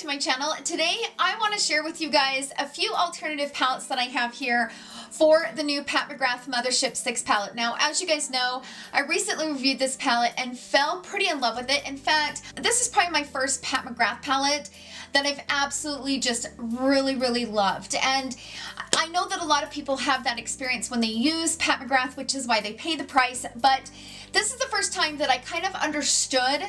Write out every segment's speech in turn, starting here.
to my channel. Today I want to share with you guys a few alternative palettes that I have here for the new Pat McGrath Mothership VI palette. Now, as you guys know, I recently reviewed this palette and fell pretty in love with it. In fact, this is probably my first Pat McGrath palette that I've absolutely just really loved. And I know that a lot of people have that experience when they use Pat McGrath, which is why they pay the price, but this is the first time that I kind of understood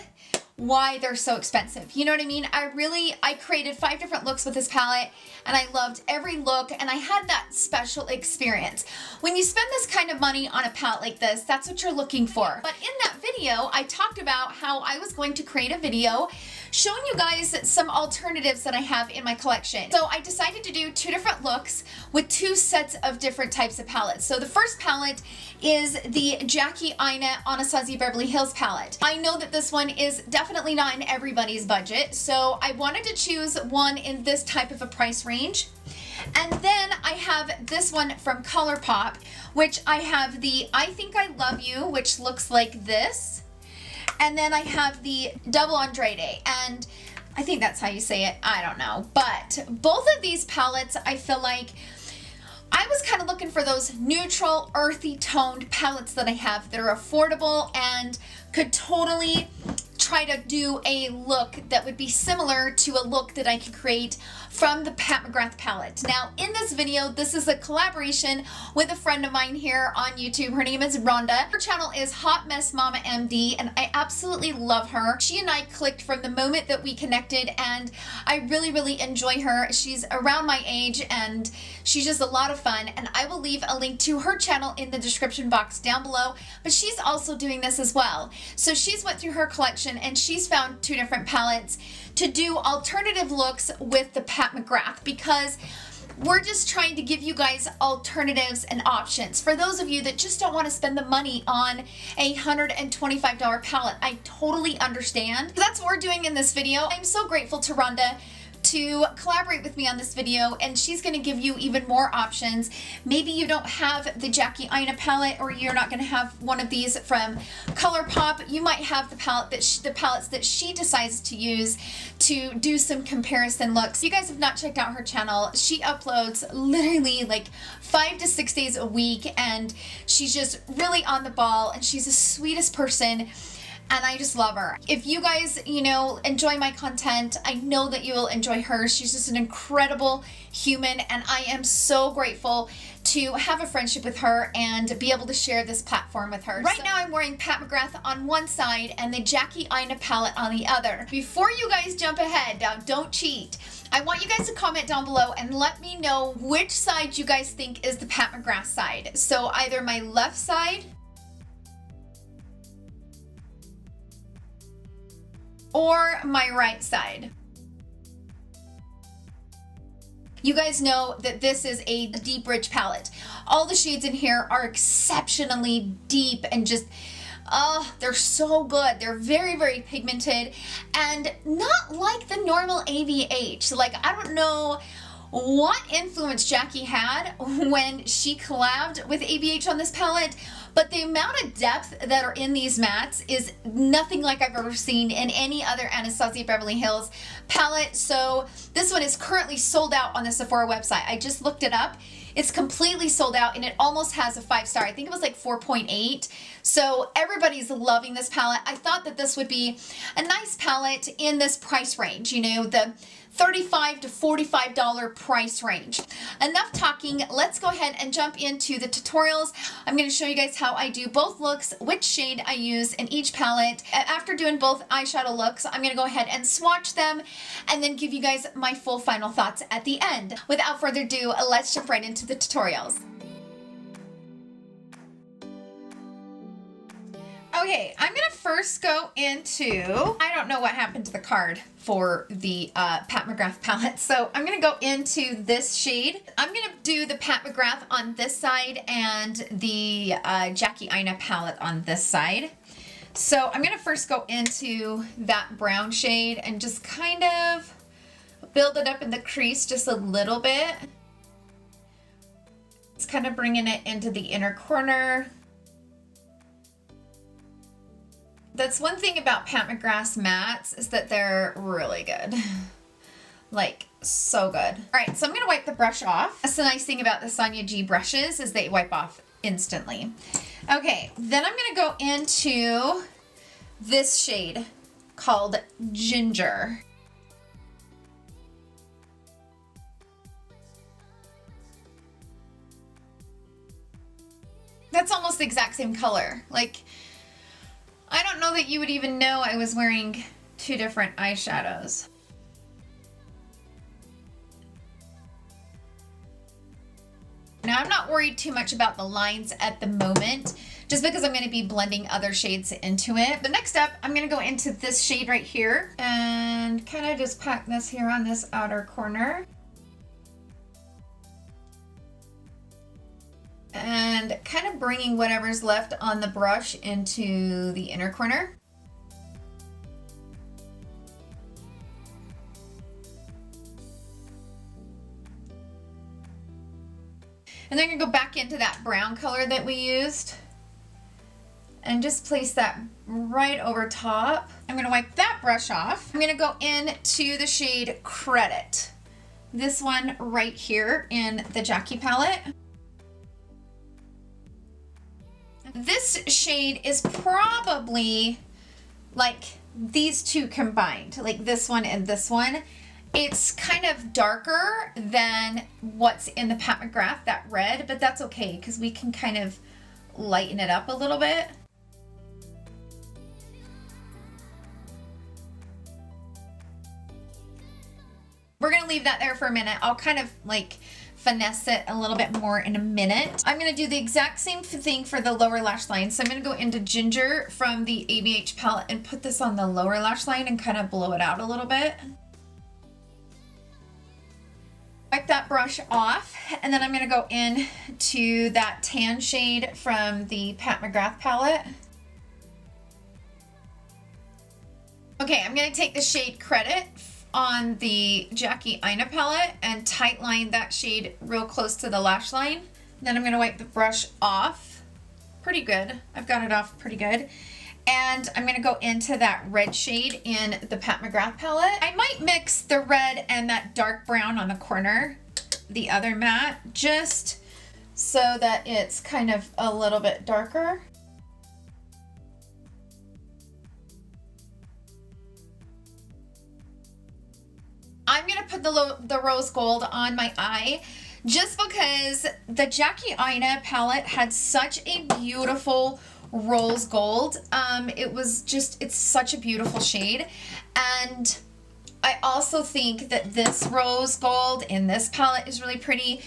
why they're so expensive. You know what I mean? I created 5 different looks with this palette and I loved every look and I had that special experience. When you spend this kind of money on a palette like this, that's what you're looking for. But in that video, I talked about how I was going to create a video showing you guys some alternatives that I have in my collection. So I decided to do 2 different looks with 2 sets of different types of palettes. So the first palette is the Jackie Aina Anastasia Beverly Hills palette. I know that this one is definitely not in everybody's budget, so I wanted to choose one in this type of a price range. And then I have this one from Colourpop, which I have the I Think I Love You, which looks like this. And then I have the Double Entendre, and I think that's how you say it, I don't know. But both of these palettes, I feel like I was kind of looking for those neutral, earthy toned palettes that I have that are affordable and could totally try to do a look that would be similar to a look that I could create from the Pat McGrath palette. Now, in this video, this is a collaboration with a friend of mine here on YouTube. Her name is Rhonda. Her channel is Hot Mess Momma MD, and I absolutely love her. She and I clicked from the moment that we connected, and I really enjoy her. She's around my age, and she's just a lot of fun, and I will leave a link to her channel in the description box down below, but she's also doing this as well. So she's went through her collection, and she's found 2 different palettes to do alternative looks with the Pat McGrath, because we're just trying to give you guys alternatives and options. For those of you that just don't want to spend the money on a $125 palette, I totally understand. That's what we're doing in this video. I'm so grateful to Rhonda to collaborate with me on this video, and she's going to give you even more options. Maybe you don't have the Jackie Aina palette, or you're not going to have one of these from Colourpop. You might have the palettes that she decides to use to do some comparison looks. If you guys have not checked out her channel, she uploads literally like 5 to 6 days a week, and she's just really on the ball, and she's the sweetest person. And I just love her. If you guys, enjoy my content, I know that you will enjoy her. She's just an incredible human, and I am so grateful to have a friendship with her and be able to share this platform with her. Right now I'm wearing Pat McGrath on one side and the Jackie Aina palette on the other. Before you guys jump ahead, now don't cheat. I want you guys to comment down below and let me know which side you guys think is the Pat McGrath side. So either my left side or my right side. You guys know that this is a deep, rich palette. All the shades in here are exceptionally deep and just, they're so good. They're very pigmented and not like the normal AVH. Like, I don't know what influence Jackie had when she collabed with AVH on this palette, but the amount of depth that are in these mattes is nothing like I've ever seen in any other Anastasia Beverly Hills palette. So this one is currently sold out on the Sephora website. I just looked it up. It's completely sold out, and it almost has a 5-star. I think it was like 4.8. So everybody's loving this palette. I thought that this would be a nice palette in this price range, the $35 to $45 price range. Enough talking, let's go ahead and jump into the tutorials. I'm going to show you guys how I do both looks, which shade I use in each palette. After doing both eyeshadow looks, I'm going to go ahead and swatch them and then give you guys my full final thoughts at the end. Without further ado, let's jump right into the tutorials. Okay, I'm gonna first go into, I don't know what happened to the card for the Pat McGrath palette, so I'm gonna go into this shade. I'm gonna do the Pat McGrath on this side and the Jackie Aina palette on this side. So I'm gonna first go into that brown shade and just kind of build it up in the crease just a little bit. It's kind of bringing it into the inner corner. That's one thing about Pat McGrath's mattes, is that they're really good. Like, so good. All right, so I'm gonna wipe the brush off. That's the nice thing about the Sonia G brushes is they wipe off instantly. Okay, then I'm gonna go into this shade called Ginger. That's almost the exact same color. Like, I don't know that you would even know I was wearing two different eyeshadows. Now, I'm not worried too much about the lines at the moment, just because I'm going to be blending other shades into it. But next up, I'm going to go into this shade right here and kind of just pack this here on this outer corner. And kind of bringing whatever's left on the brush into the inner corner. And then I'm gonna go back into that brown color that we used and just place that right over top. I'm gonna wipe that brush off. I'm gonna go into the shade Credit. This one right here in the Jackie palette. This shade is probably like these two combined, like this one and this one. It's kind of darker than what's in the Pat McGrath, that red, but that's okay because we can kind of lighten it up a little bit. We're gonna leave that there for a minute. I'll kind of like finesse it a little bit more in a minute. I'm gonna do the exact same thing for the lower lash line. So I'm gonna go into Ginger from the ABH palette and put this on the lower lash line and kind of blow it out a little bit. Wipe that brush off, and then I'm gonna go in to that tan shade from the Pat McGrath palette. Okay, I'm gonna take the shade Credit on the Jackie Aina palette and tight line that shade real close to the lash line. Then I'm gonna wipe the brush off pretty good. I've got it off pretty good. And I'm gonna go into that red shade in the Pat McGrath palette. I might mix the red and that dark brown on the corner, the other matte, just so that it's kind of a little bit darker. I'm gonna put the rose gold on my eye just because the Jackie Aina palette had such a beautiful rose gold. It's such a beautiful shade. And I also think that this rose gold in this palette is really pretty.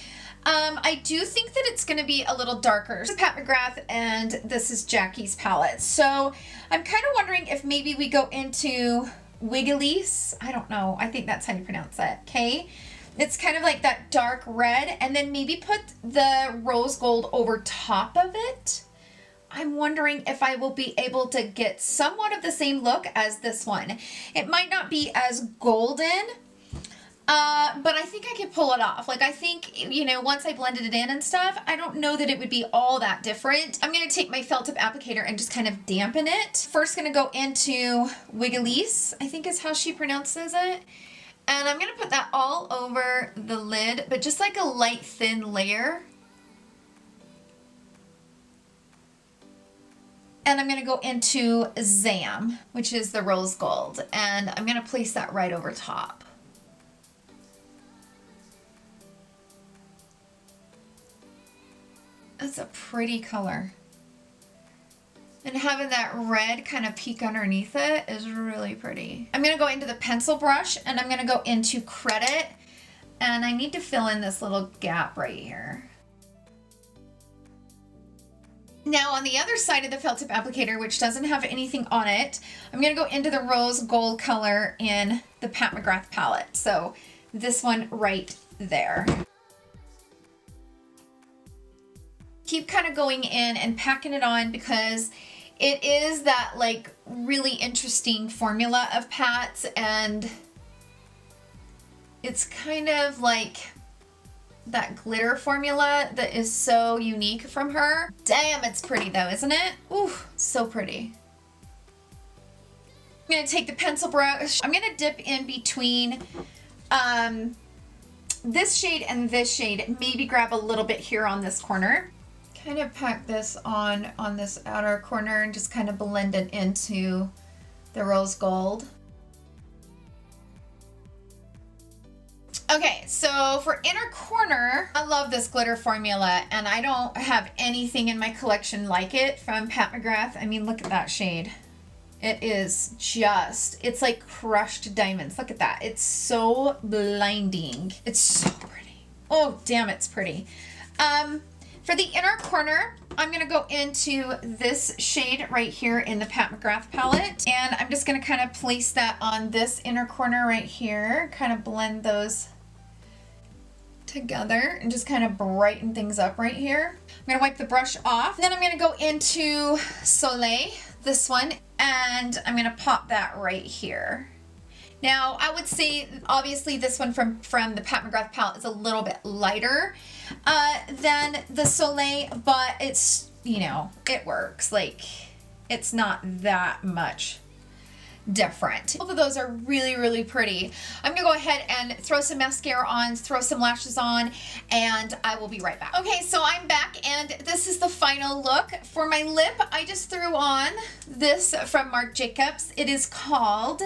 I do think that it's gonna be a little darker. This is Pat McGrath and this is Jackie's palette. So I'm kind of wondering if maybe we go into Wiggly's. I don't know. I think that's how you pronounce that. Okay. It's kind of like that dark red, and then maybe put the rose gold over top of it. I'm wondering if I will be able to get somewhat of the same look as this one. It might not be as golden, but I think I could pull it off. Like, I think, you know, once I blended it in and stuff, I don't know that it would be all that different. I'm going to take my felt tip applicator and just kind of dampen it. First going to go into Wiggly's, I think is how she pronounces it. And I'm going to put that all over the lid, but just like a light thin layer. And I'm going to go into Zam, which is the rose gold. And I'm going to place that right over top. That's a pretty color. And having that red kind of peek underneath it is really pretty. I'm going to go into the pencil brush and I'm going to go into Credit. And I need to fill in this little gap right here. Now on the other side of the felt tip applicator, which doesn't have anything on it, I'm going to go into the rose gold color in the Pat McGrath palette. So this one right there. Keep kind of going in and packing it on because it is that like really interesting formula of Pat's, and it's kind of like that glitter formula that is so unique from her. Damn, it's pretty though, isn't it? Ooh, so pretty. I'm gonna take the pencil brush. I'm gonna dip in between this shade and this shade, maybe grab a little bit here on this corner. Kind of pack this on this outer corner and just kind of blend it into the rose gold. Okay, so for inner corner, I love this glitter formula, and I don't have anything in my collection like it from Pat McGrath. I mean, look at that shade. It is just, it's like crushed diamonds. Look at that. It's so blinding. It's so pretty. Oh, damn, it's pretty. For the inner corner, I'm going to go into this shade right here in the Pat McGrath palette. And I'm just going to kind of place that on this inner corner right here. Kind of blend those together and just kind of brighten things up right here. I'm going to wipe the brush off. Then I'm going to go into Soleil, this one, and I'm going to pop that right here. Now, I would say, obviously, this one from the Pat McGrath palette is a little bit lighter than the Soleil, but it's, you know, it works. Like, it's not that much different. Both of those are really, really pretty. I'm gonna go ahead and throw some mascara on, throw some lashes on, and I will be right back. Okay, so I'm back, and this is the final look. For my lip, I just threw on this from Marc Jacobs. It is called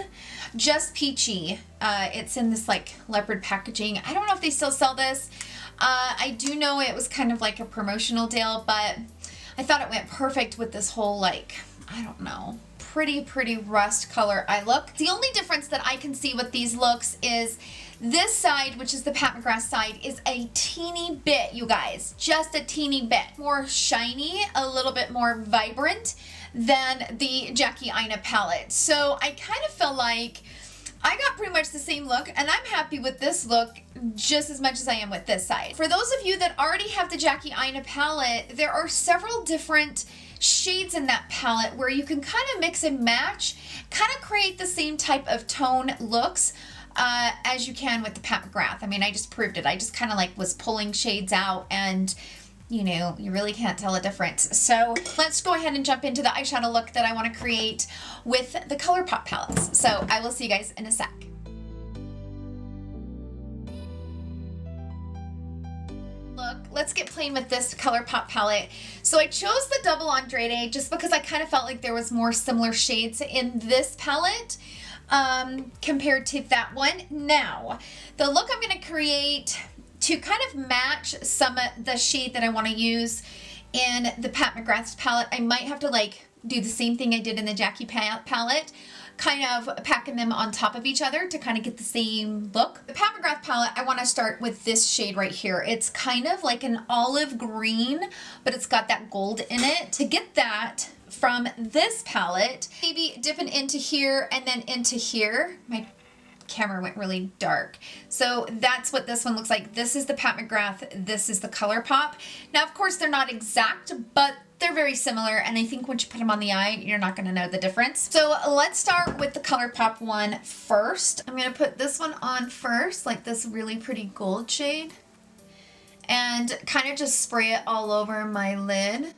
Just Peachy. It's in this like leopard packaging. I don't know if they still sell this. I do know it was kind of like a promotional deal, but I thought it went perfect with this whole, like, I don't know, pretty rust color eye look. The only difference that I can see with these looks is this side, which is the Pat McGrath side, is a teeny bit, you guys, just a teeny bit more shiny, a little bit more vibrant than the Jackie Aina palette. So I kind of feel like I got pretty much the same look, and I'm happy with this look just as much as I am with this side. For those of you that already have the Jackie Aina palette, there are several different shades in that palette where you can kind of mix and match, kind of create the same type of tone looks as you can with the Pat McGrath. I mean, I just proved it. I just kind of like was pulling shades out, and you know, you really can't tell a difference. So let's go ahead and jump into the eyeshadow look that I want to create with the Colourpop palettes. So I will see you guys in a sec. Look, let's get playing with this Colourpop palette. So I chose the Double Entendre just because I kind of felt like there was more similar shades in this palette compared to that one. Now, the look I'm going to create to kind of match some of the shade that I want to use in the Pat McGrath palette, I might have to like do the same thing I did in the Jackie palette, kind of packing them on top of each other to kind of get the same look. The Pat McGrath palette, I want to start with this shade right here. It's kind of like an olive green, but it's got that gold in it. To get that from this palette, maybe dipping into here and then into here. My camera went really dark. So that's what this one looks like. This is the Pat McGrath, this is the Colourpop. Now, of course, they're not exact, but they're very similar, and I think once you put them on the eye, you're not going to know the difference. So let's start with the Colourpop one first. I'm going to put this one on first, like this really pretty gold shade, and kind of just spray it all over my lid.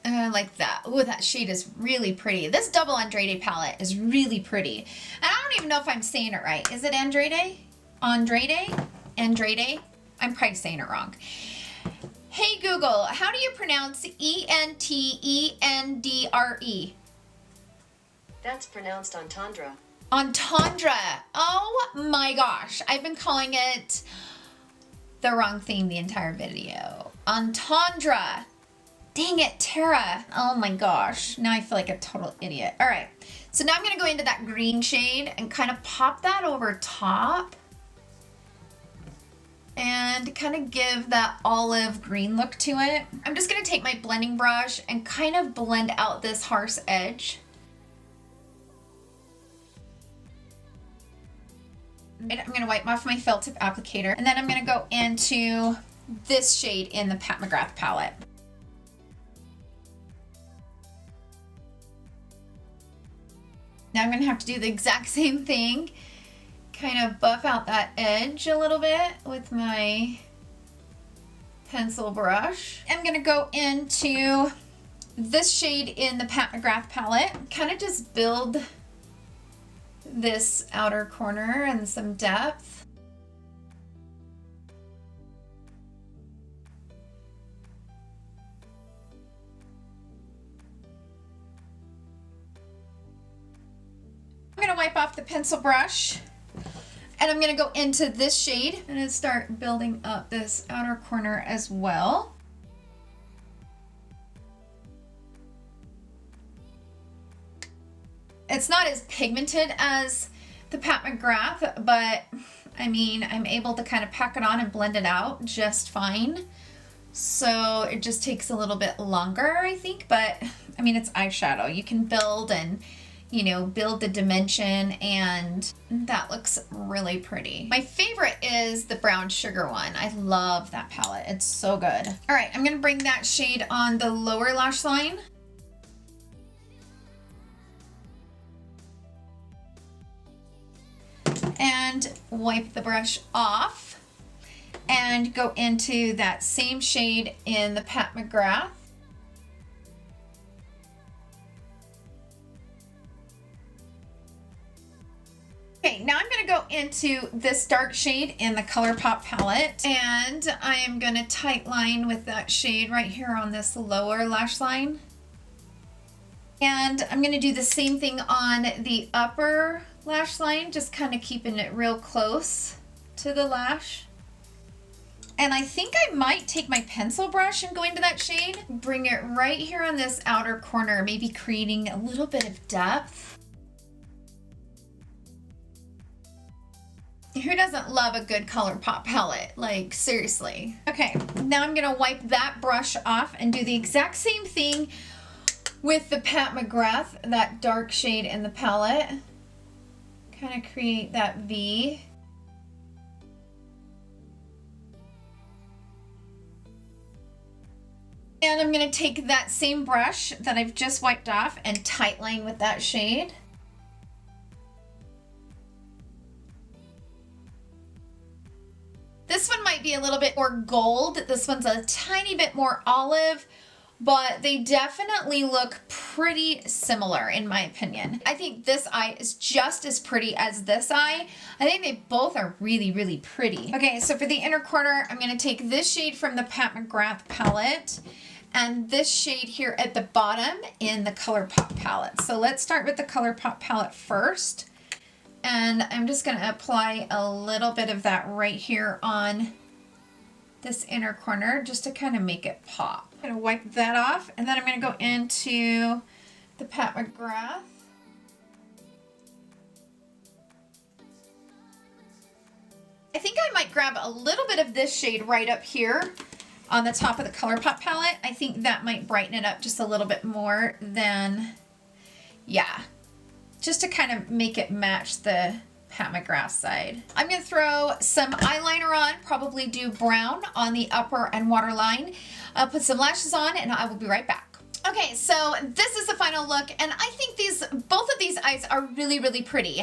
Like that. Oh, that shade is really pretty. This Double Entendre palette is really pretty. And I don't even know if I'm saying it right. Is it Entendre? Entendre? I'm probably saying it wrong. Hey Google, how do you pronounce E-N-T-E-N-D-R-E? That's pronounced Entendre. Entendre. Oh my gosh. I've been calling it the wrong thing the entire video. Entendre. Dang it, Tara. Oh my gosh. Now I feel like a total idiot. All right. So now I'm going to go into that green shade and kind of pop that over top. And kind of give that olive green look to it. I'm just going to take my blending brush and kind of blend out this harsh edge. And I'm going to wipe off my felt tip applicator. And then I'm going to go into this shade in the Pat McGrath palette. Now I'm going to have to do the exact same thing. Kind of buff out that edge a little bit with my pencil brush. I'm going to go into this shade in the Pat McGrath palette. Kind of just build this outer corner and some depth. I'm going to wipe off the pencil brush and I'm going to go into this shade and start building up this outer corner as well. It's not as pigmented as the Pat McGrath, but I mean, I'm able to kind of pack it on and blend it out just fine. So it just takes a little bit longer, I think, but I mean, it's eyeshadow. You can build and, you know, build the dimension, and that looks really pretty. My favorite is the brown sugar one. I love that palette. It's so good. All right, I'm gonna bring that shade on the lower lash line. And wipe the brush off and go into that same shade in the Pat McGrath. Okay, now I'm going to go into this dark shade in the Colourpop palette, and I am going to tight line with that shade right here on this lower lash line. And I'm going to do the same thing on the upper lash line, just kind of keeping it real close to the lash. And I think I might take my pencil brush and go into that shade, bring it right here on this outer corner, maybe creating a little bit of depth. Who doesn't love a good Colourpop palette? Like, seriously. Okay, now I'm gonna wipe that brush off and do the exact same thing with the Pat McGrath, that dark shade in the palette. Kind of create that V. And I'm gonna take that same brush that I've just wiped off and tight line with that shade. This one might be a little bit more gold. This one's a tiny bit more olive, but they definitely look pretty similar in my opinion. I think this eye is just as pretty as this eye. I think they both are really, really pretty. Okay, so for the inner corner, I'm gonna take this shade from the Pat McGrath palette and this shade here at the bottom in the Colourpop palette. So let's start with the Colourpop palette first. And I'm just gonna apply a little bit of that right here on this inner corner just to kind of make it pop. I'm gonna wipe that off, and then I'm gonna go into the Pat McGrath. I think I might grab a little bit of this shade right up here on the top of the Colourpop palette. I think that might brighten it up just a little bit more than, yeah, just to kind of make it match the Pat McGrath side. I'm gonna throw some eyeliner on, probably do brown on the upper and waterline. I'll put some lashes on and I will be right back. Okay, so this is the final look, and I think both of these eyes are really, really pretty.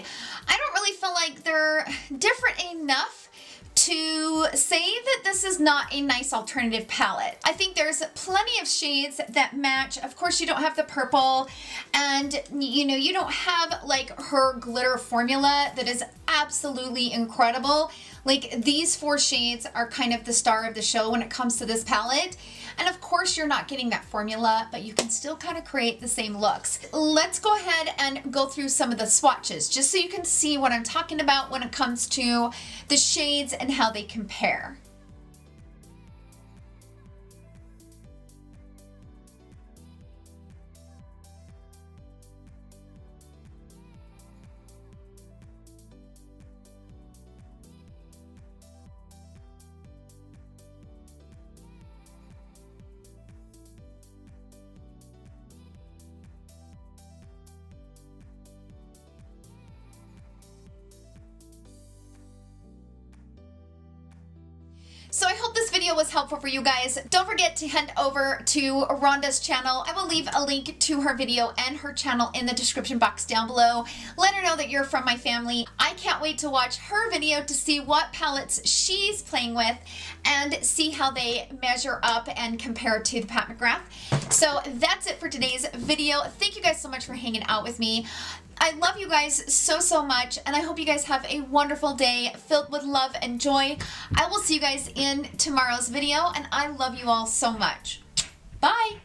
I don't really feel like they're different enough to say that this is not a nice alternative palette. I think there's plenty of shades that match. Of course, you don't have the purple, and you know, you don't have like her glitter formula that is absolutely incredible. Like, these four shades are kind of the star of the show when it comes to this palette. And of course, you're not getting that formula, but you can still kind of create the same looks. Let's go ahead and go through some of the swatches, just so you can see what I'm talking about when it comes to the shades and how they compare. So I hope this video was helpful for you guys. Don't forget to head over to Rhonda's channel. I will leave a link to her video and her channel in the description box down below. Let her know that you're from my family. I can't wait to watch her video to see what palettes she's playing with and see how they measure up and compare to the Pat McGrath. So that's it for today's video. Thank you guys so much for hanging out with me. I love you guys so, so much, and I hope you guys have a wonderful day filled with love and joy. I will see you guys in tomorrow's video, and I love you all so much. Bye!